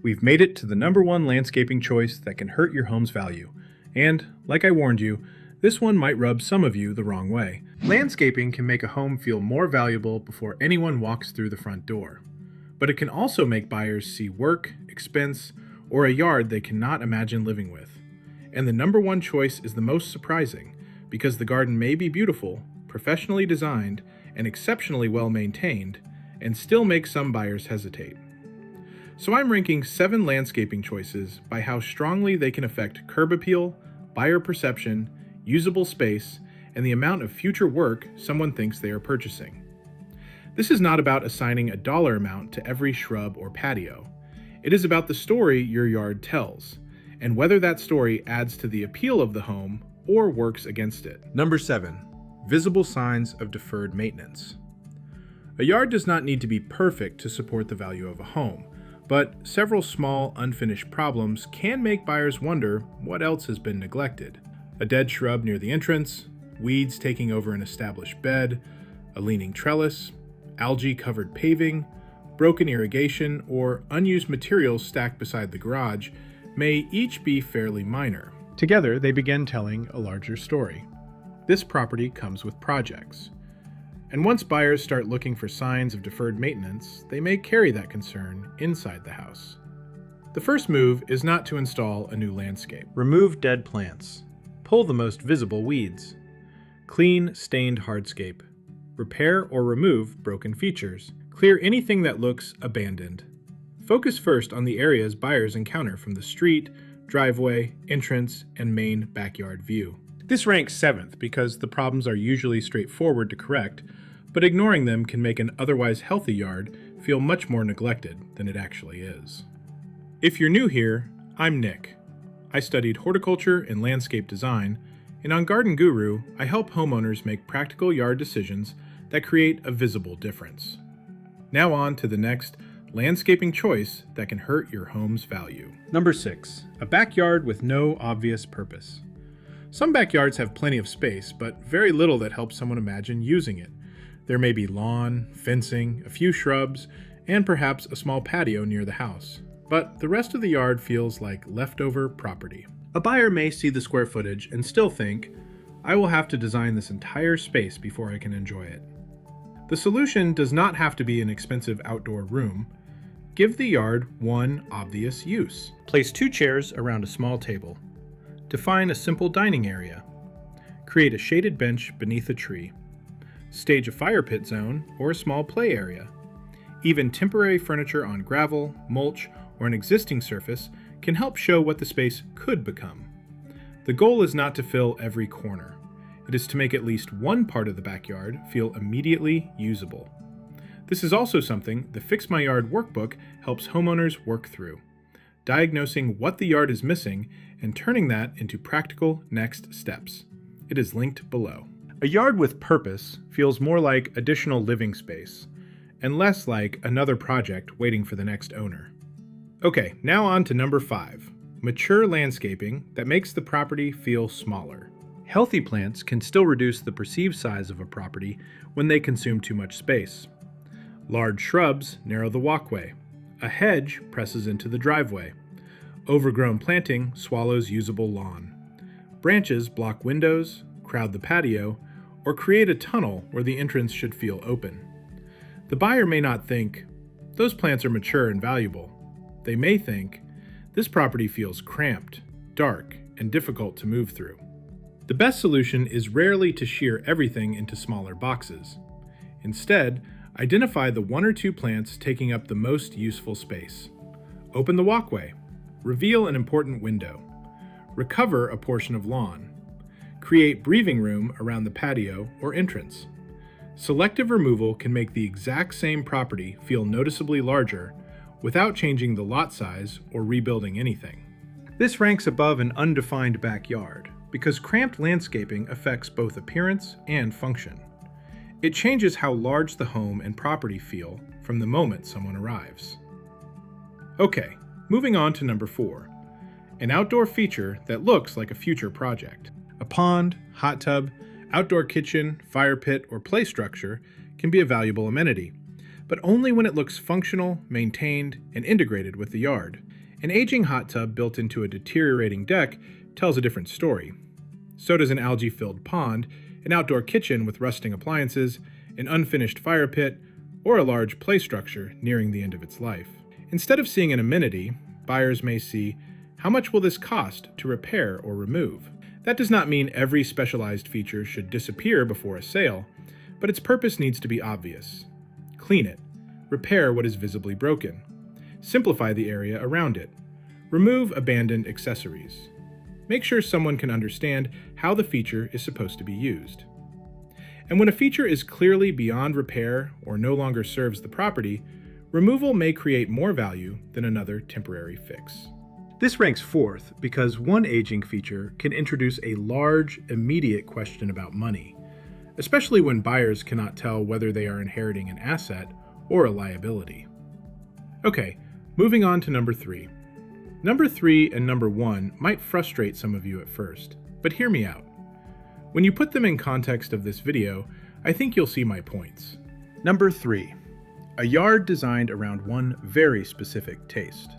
We've made it to the number one landscaping choice that can hurt your home's value. And, like I warned you, this one might rub some of you the wrong way. Landscaping can make a home feel more valuable before anyone walks through the front door. But it can also make buyers see work, expense, or a yard they cannot imagine living with. And the number one choice is the most surprising, because the garden may be beautiful, professionally designed, and exceptionally well maintained, and still make some buyers hesitate. So I'm ranking 7 landscaping choices by how strongly they can affect curb appeal, buyer perception, usable space, and the amount of future work someone thinks they are purchasing. This is not about assigning a dollar amount to every shrub or patio. It is about the story your yard tells, and whether that story adds to the appeal of the home or works against it. Number 7. Visible signs of deferred maintenance. A yard does not need to be perfect to support the value of a home, but several small, unfinished problems can make buyers wonder what else has been neglected. A dead shrub near the entrance, weeds taking over an established bed, a leaning trellis, algae-covered paving, broken irrigation, or unused materials stacked beside the garage may each be fairly minor. Together, they begin telling a larger story. This property comes with projects. And once buyers start looking for signs of deferred maintenance, they may carry that concern inside the house. The first move is not to install a new landscape. Remove dead plants. Pull the most visible weeds. Clean stained hardscape. Repair or remove broken features. Clear anything that looks abandoned. Focus first on the areas buyers encounter from the street, driveway, entrance, and main backyard view. This ranks 7th because the problems are usually straightforward to correct, but ignoring them can make an otherwise healthy yard feel much more neglected than it actually is. If you're new here, I'm Nick. I studied horticulture and landscape design, and on Garden Guru, I help homeowners make practical yard decisions that create a visible difference. Now on to the next landscaping choice that can hurt your home's value. Number 6. A backyard with no obvious purpose. Some backyards have plenty of space, but very little that helps someone imagine using it. There may be lawn, fencing, a few shrubs, and perhaps a small patio near the house. But the rest of the yard feels like leftover property. A buyer may see the square footage and still think, I will have to design this entire space before I can enjoy it. The solution does not have to be an expensive outdoor room. Give the yard one obvious use. Place 2 chairs around a small table. Define a simple dining area. Create a shaded bench beneath a tree. Stage a fire pit zone or a small play area. Even temporary furniture on gravel, mulch, or an existing surface can help show what the space could become. The goal is not to fill every corner. It is to make at least one part of the backyard feel immediately usable. This is also something the Fix My Yard workbook helps homeowners work through, diagnosing what the yard is missing and turning that into practical next steps. It is linked below. A yard with purpose feels more like additional living space, and less like another project waiting for the next owner. Okay, now on to number 5, mature landscaping that makes the property feel smaller. Healthy plants can still reduce the perceived size of a property when they consume too much space. Large shrubs narrow the walkway. A hedge presses into the driveway. Overgrown planting swallows usable lawn. Branches block windows, crowd the patio, or create a tunnel where the entrance should feel open. The buyer may not think, those plants are mature and valuable. They may think, this property feels cramped, dark, and difficult to move through. The best solution is rarely to shear everything into smaller boxes. Instead, identify the 1 or 2 plants taking up the most useful space. Open the walkway. Reveal an important window. Recover a portion of lawn. Create breathing room around the patio or entrance. Selective removal can make the exact same property feel noticeably larger without changing the lot size or rebuilding anything. This ranks above an undefined backyard because cramped landscaping affects both appearance and function. It changes how large the home and property feel from the moment someone arrives. Okay, moving on to number 4, an outdoor feature that looks like a future project. A pond, hot tub, outdoor kitchen, fire pit, or play structure can be a valuable amenity, but only when it looks functional, maintained, and integrated with the yard. An aging hot tub built into a deteriorating deck tells a different story. So does an algae-filled pond, an outdoor kitchen with rusting appliances, an unfinished fire pit, or a large play structure nearing the end of its life. Instead of seeing an amenity, buyers may see, how much will this cost to repair or remove? That does not mean every specialized feature should disappear before a sale, but its purpose needs to be obvious. Clean it. Repair what is visibly broken. Simplify the area around it. Remove abandoned accessories. Make sure someone can understand how the feature is supposed to be used. And when a feature is clearly beyond repair or no longer serves the property, removal may create more value than another temporary fix. This ranks fourth because one aging feature can introduce a large, immediate question about money, especially when buyers cannot tell whether they are inheriting an asset or a liability. Okay, moving on to number 3. Number 3 and number 1 might frustrate some of you at first, but hear me out. When you put them in context of this video, I think you'll see my points. Number 3. A yard designed around one very specific taste.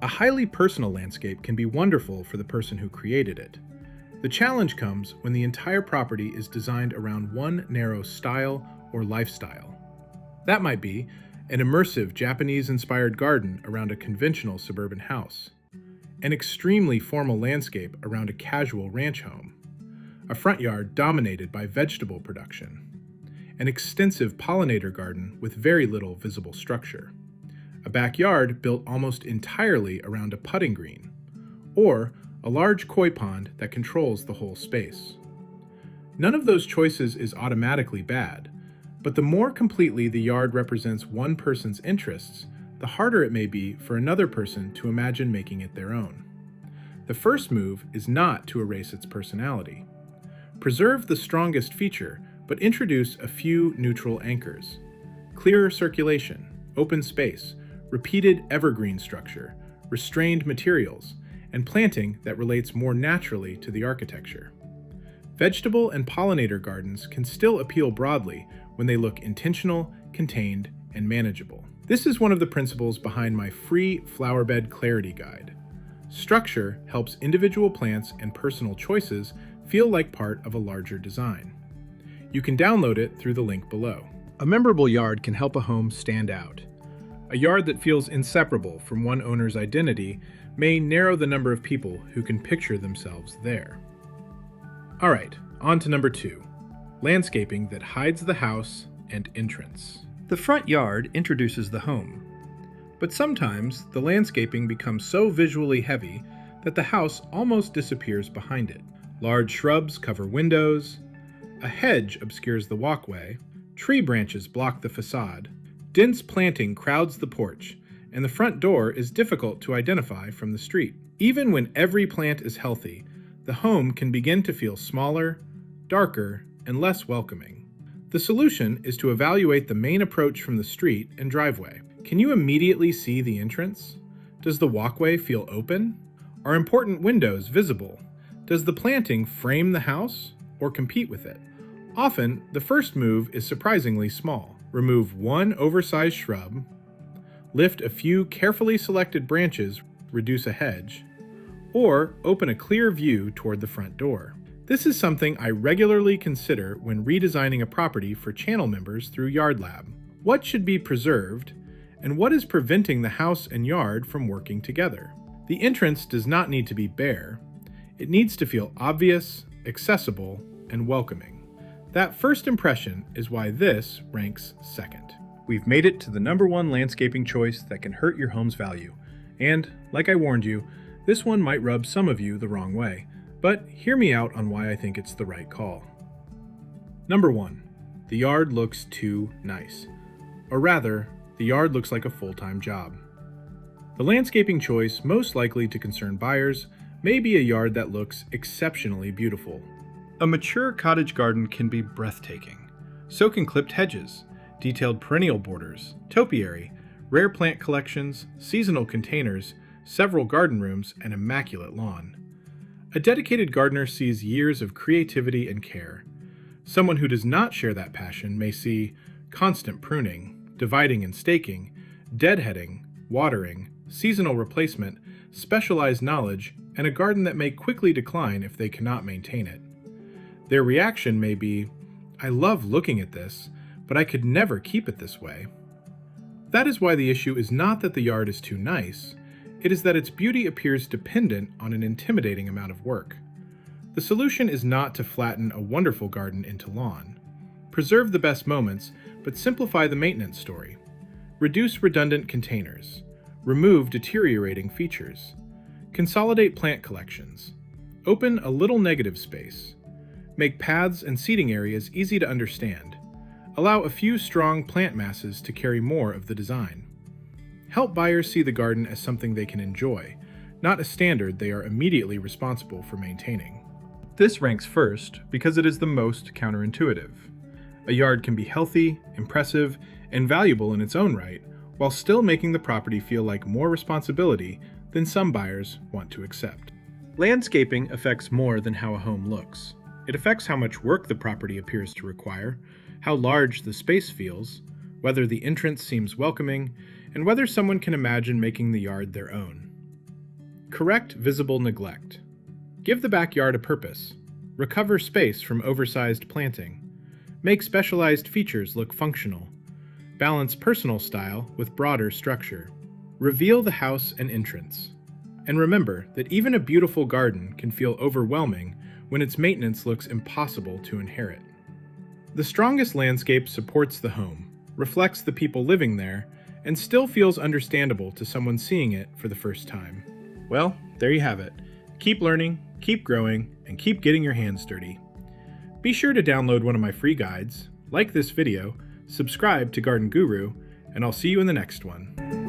A highly personal landscape can be wonderful for the person who created it. The challenge comes when the entire property is designed around one narrow style or lifestyle. That might be an immersive Japanese-inspired garden around a conventional suburban house, an extremely formal landscape around a casual ranch home, a front yard dominated by vegetable production, an extensive pollinator garden with very little visible structure, a backyard built almost entirely around a putting green, or a large koi pond that controls the whole space. None of those choices is automatically bad, but the more completely the yard represents one person's interests, the harder it may be for another person to imagine making it their own. The first move is not to erase its personality. Preserve the strongest feature, but introduce a few neutral anchors. Clearer circulation, open space, repeated evergreen structure, restrained materials, and planting that relates more naturally to the architecture. Vegetable and pollinator gardens can still appeal broadly when they look intentional, contained, and manageable. This is one of the principles behind my free flowerbed clarity guide. Structure helps individual plants and personal choices feel like part of a larger design. You can download it through the link below. A memorable yard can help a home stand out. A yard that feels inseparable from one owner's identity may narrow the number of people who can picture themselves there. Alright, on to number 2. Landscaping that hides the house and entrance. The front yard introduces the home, but sometimes the landscaping becomes so visually heavy that the house almost disappears behind it. Large shrubs cover windows, a hedge obscures the walkway, tree branches block the facade, dense planting crowds the porch, and the front door is difficult to identify from the street. Even when every plant is healthy, the home can begin to feel smaller, darker, and less welcoming. The solution is to evaluate the main approach from the street and driveway. Can you immediately see the entrance? Does the walkway feel open? Are important windows visible? Does the planting frame the house or compete with it? Often, the first move is surprisingly small. Remove one oversized shrub, lift a few carefully selected branches, reduce a hedge, or open a clear view toward the front door. This is something I regularly consider when redesigning a property for channel members through YardLab. What should be preserved, and what is preventing the house and yard from working together? The entrance does not need to be bare. It needs to feel obvious, accessible, and welcoming. That first impression is why this ranks second. We've made it to the number 1 landscaping choice that can hurt your home's value. And, like I warned you, this one might rub some of you the wrong way. But hear me out on why I think it's the right call. Number 1. The yard looks too nice. Or rather, the yard looks like a full-time job. The landscaping choice most likely to concern buyers may be a yard that looks exceptionally beautiful. A mature cottage garden can be breathtaking. So can clipped hedges, detailed perennial borders, topiary, rare plant collections, seasonal containers, several garden rooms, and immaculate lawn. A dedicated gardener sees years of creativity and care. Someone who does not share that passion may see constant pruning, dividing and staking, deadheading, watering, seasonal replacement, specialized knowledge, and a garden that may quickly decline if they cannot maintain it. Their reaction may be, "I love looking at this, but I could never keep it this way." That is why the issue is not that the yard is too nice, it is that its beauty appears dependent on an intimidating amount of work. The solution is not to flatten a wonderful garden into lawn. Preserve the best moments, but simplify the maintenance story. Reduce redundant containers. Remove deteriorating features. Consolidate plant collections. Open a little negative space. Make paths and seating areas easy to understand. Allow a few strong plant masses to carry more of the design. Help buyers see the garden as something they can enjoy, not a standard they are immediately responsible for maintaining. This ranks first because it is the most counterintuitive. A yard can be healthy, impressive, and valuable in its own right, while still making the property feel like more responsibility than some buyers want to accept. Landscaping affects more than how a home looks. It affects how much work the property appears to require, how large the space feels, whether the entrance seems welcoming, and whether someone can imagine making the yard their own. Correct visible neglect. Give the backyard a purpose. Recover space from oversized planting. Make specialized features look functional. Balance personal style with broader structure. Reveal the house and entrance. And remember that even a beautiful garden can feel overwhelming when its maintenance looks impossible to inherit. The strongest landscape supports the home, reflects the people living there, and still feels understandable to someone seeing it for the first time. Well, there you have it. Keep learning, keep growing, and keep getting your hands dirty. Be sure to download one of my free guides, like this video, subscribe to Garden Guru, and I'll see you in the next one.